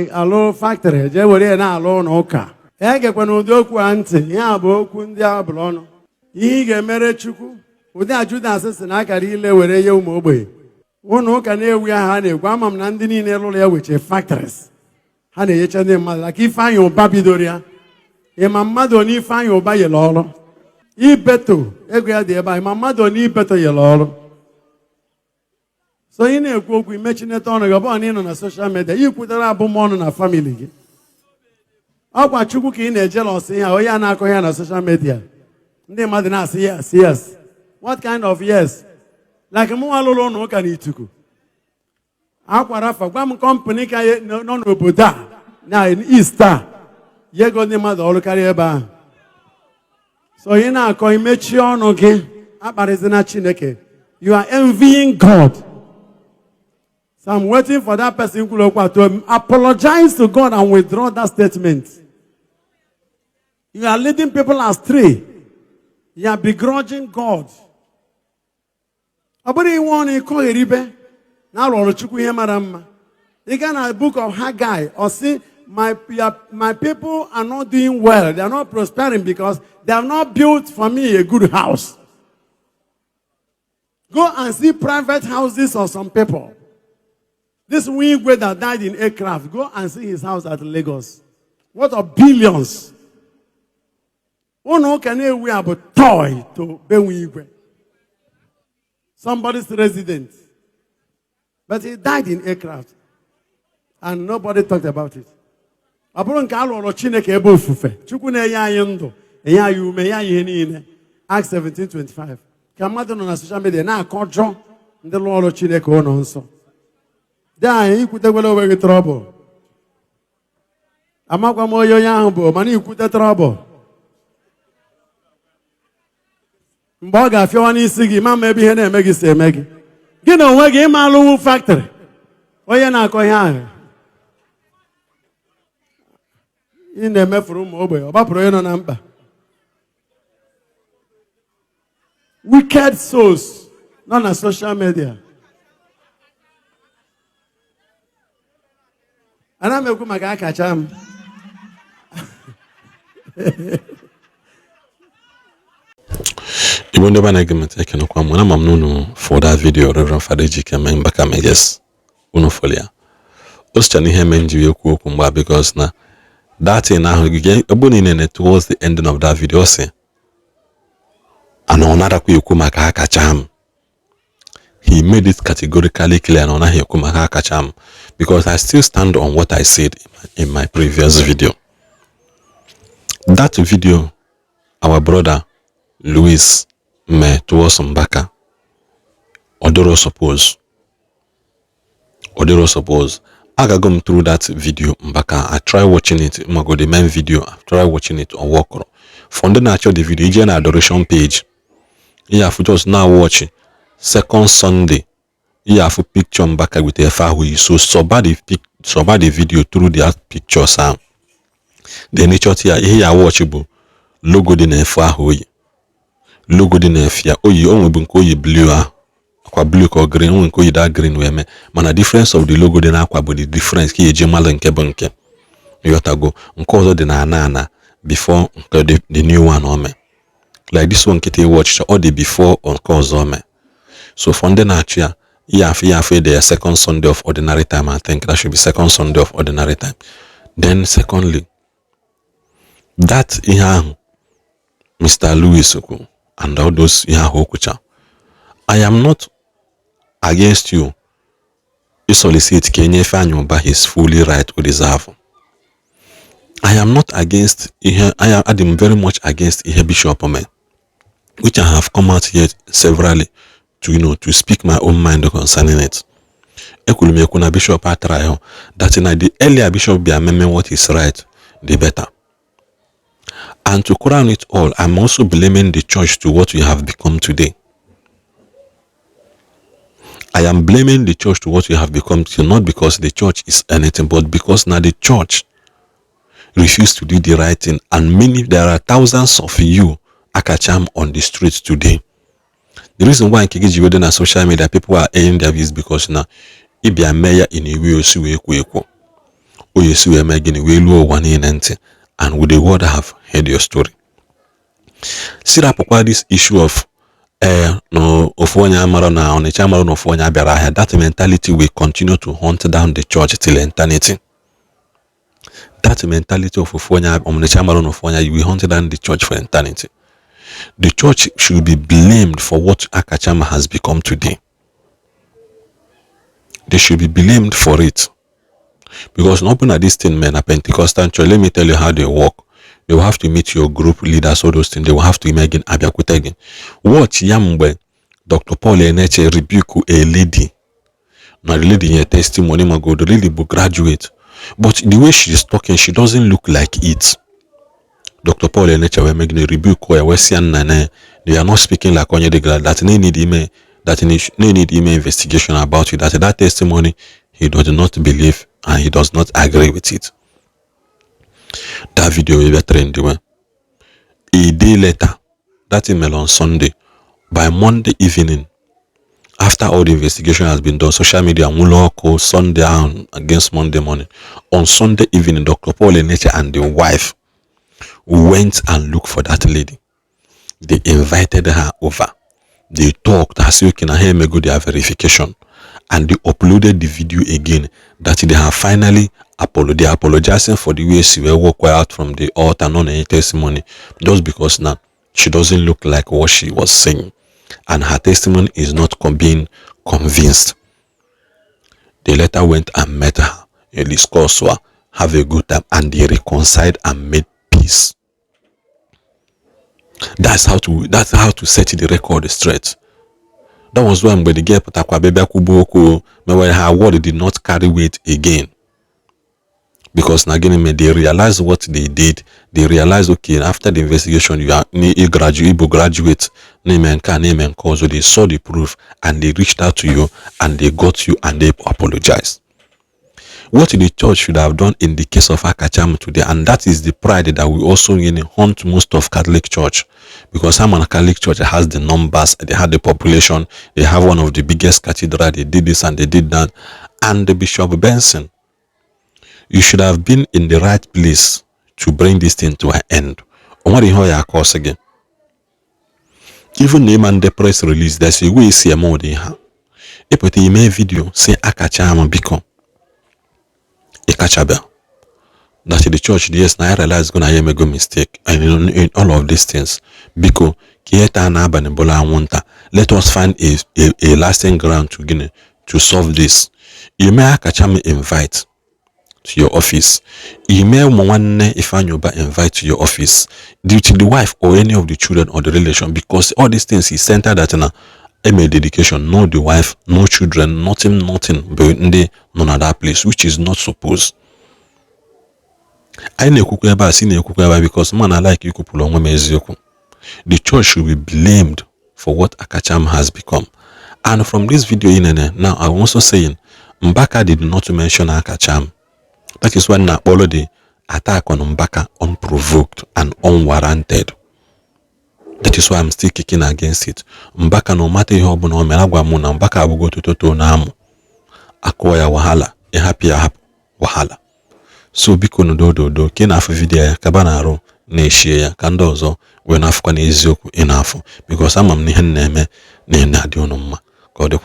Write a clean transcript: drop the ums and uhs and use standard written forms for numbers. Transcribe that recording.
alụ factory je were na alụ n'ụka egekwana ụdị okwu a ntị ya bụ okwu ndị a bụrụ ọnụ ihe ị ga-emere Chukwu ụdị Judas si na akara ile were ye ụmụ ogbenye ụnụ ụka na-ewu ya ha na-egwu ama m na ndị niile lụrụ ya weche factories ha na-enyecha ndị mmadụ laka Ifeanyị Ụba bidoro ya ịma mmadụ onye Ifeanyị Ụba yere ọrụ ibeto ego ya dị ebe a ịma mmadụ onye ibeto yere ọrụ so ị na-ekwu okwu imechineta ọnụ gị ọ bụrụ na ị nọ na soshal midia ikwutara abụmọnụ na famili gị ọkwa Chukwu ka ị na-ejelọs ihe onye a na-akọ ya na soshal midia ndị mmadụ na-asị yes yes what kind of yes like mụnwa lụrụ ụlọ ụka na Ituku akwara afa gwa m kọmpanị ka nọ n'obodo a na East a yego ndị mmadụ ọrụ karịa ebe ahụ so ị na-akọ imechi ọnụ gị akparịzina Chineke you are envying God. So I'm waiting for that person to apologize to God and withdraw that statement. You are leading people astray. You are begrudging God. About you want to call Eribe? Now, Lord, you can a book of Haggai or see my people are not doing well. They are not prospering because they have not built for me a good house. Go and see private houses of some people. This Wingwe that died in aircraft, go and see his house at Lagos. What of billions? Oh no, can we have a toy to be Wingwe? Somebody's resident. But he died in aircraft. And nobody talked about it. Acts 17:25. Kamado na social media na akọjọ ndị lụọ Chineke ọ nọ nsọ. Daa ikwute gwele onwe trouble. Amakwa m onye ahụ bụ mana ikwute trouble. Mgbe ọ ga-afịawa n'isi gị ma ebe ihe na-eme gị si eme gị. Gị na onwe gị ịma alụwu factory. Onye na-akọ ihe ahụ. Ị na-emefuru ụmụ ogbenye ọ gbapụrụ onye nọ na mkpa. Wicked souls, not on social media. And I'm a good guy, catch him. You wonder when I get my take no kwam. When I'm no for that video, Reverend Father Ejike Mbaka yes, uno folia. Oschani hemenji yoku kumba because na that thing now again. Abuni nene towards the ending of that video say. And another kumaka kacham. He made it categorically clear and ona kumaka kacham because I still stand on what I said in my previous video. That video, our brother Louis Mathias Mbaka, Odoro suppose. I got gone through that video Mbaka. I try watching it. Mago the main video. I try watching it on Walker. From the natural the video, in adoration page. Yeah, for just now watching second Sunday. Yeah, for picture Mbaka with a far way. So the video through the picture sound. The nature here watchable. Logo di na far way. Logo di na fia. Oh, you only been call you blue. Aqua blue or green. Only call you that green way. Man, the difference of the logo di na aqua, but the difference ki ejemal and kebonke. You got to go. Unko di na nana before the new one on me. Like this one kete watch all the before on cause me. So from the nature, yeah, the second Sunday of ordinary time. I think that should be second Sunday of ordinary time. Then secondly, that Mr. Louis and all those I am not against you. You solicit Kenya Fanyo by his fully right to deserve. I am not against I am very much against Bishop Ome, which I have come out here severally to speak my own mind concerning it. Ekulumekuna Bishop Atrayo that in the earlier Bishop be amendment what is right, the better. And to crown it all, I'm also blaming the church to what we have become today. I am blaming the church to what we have become today, not because the church is anything, but because now the church refused to do the right thing. And there are thousands of you akacham on the streets today. The reason why in Kigiji within a social media people are airing their views because now if you are mayor in a way o yesi we eme gini we luo ụwa niile ntị, and would the world have heard your story? Sirapụkwa this issue of no ofu onye amara na Ọnịcha amara na ofu onye abịara ahịa. That mentality will continue to hunt down the church till eternity. That mentality of ofu onye Ọnịcha amara na ofu onye will hunt down the church for eternity. The church should be blamed for what Akachama has become today. They should be blamed for it. Because open at this thing, men, a Pentecostal church, let me tell you how they work. They will have to meet your group leaders, all those things. They will have to imagine Abiakutegi. Watch Yambe, Dr. Paul Eneche rebuke a lady. Now the lady in her testimony, my God, the lady will graduate. But the way she is talking, she doesn't look like it. Dr. Paul Eneche will make the rebuke they are not speaking like Onye de Glad. That they need email, that they need email investigation about it. That testimony, he does not believe and he does not agree with it. That video will be trending. A day later, that email on Sunday, by Monday evening, after all the investigation has been done, social media call Sunday down against Monday morning. On Sunday evening, Dr. Paul Eneche and the wife went and looked for that lady. They invited her over. They talked. I said, okay, now here may go their verification. And they uploaded the video again. That they have finally they are apologizing for the way she will walk out from the altar, not any testimony, just because now she doesn't look like what she was saying, and her testimony is not being convinced. They later went and met her, they discussed her, have a good time, and they reconciled and made peace. That's how to set the record straight. That was when the girl Patakwa Bebe Kuboko, when her word did not carry weight again. Because again, they realized what they did. They realized, okay, after the investigation, you are a graduate, name and cause. So they saw the proof and they reached out to you and they got you and they apologized. What the church should have done in the case of Akacham today, and that is the pride that we also haunt most of Catholic Church, because some Catholic Church has the numbers, they have the population, they have one of the biggest cathedral, they did this and they did that, and the Bishop Benson. You should have been in the right place to bring this thing to an end. Again. Even name and the press release, there's a way see a more than her. If you make video, say Akachama Biko. Ekachaba. That the church, yes, I realize gonna make a good mistake. And in all of these things. Because let us find a lasting ground to solve this. You may Akachama invite to your office. Email Mwane Ifanyoba invite to your office due to the wife or any of the children or the relation, because all these things he centered that in a dedication, no the wife, no children, nothing, but none of that place, which is not supposed. I know because man I like you the church should be blamed for what Akacham has become. And from this video now I'm also saying Mbaka did not mention Akacham. That is why now all the attack on Mbaka unprovoked and unwarranted. That is why I'm still kicking against it. Mbaka no matter how no menagwa muna Mbaka will go to toto namu. Akoya wahala. E happy wahala. So biko no do kina afu video kabana aro na share ya kandozo we na afukwa na eziokwu inafu because amam ni hen na eme na adi onumma. God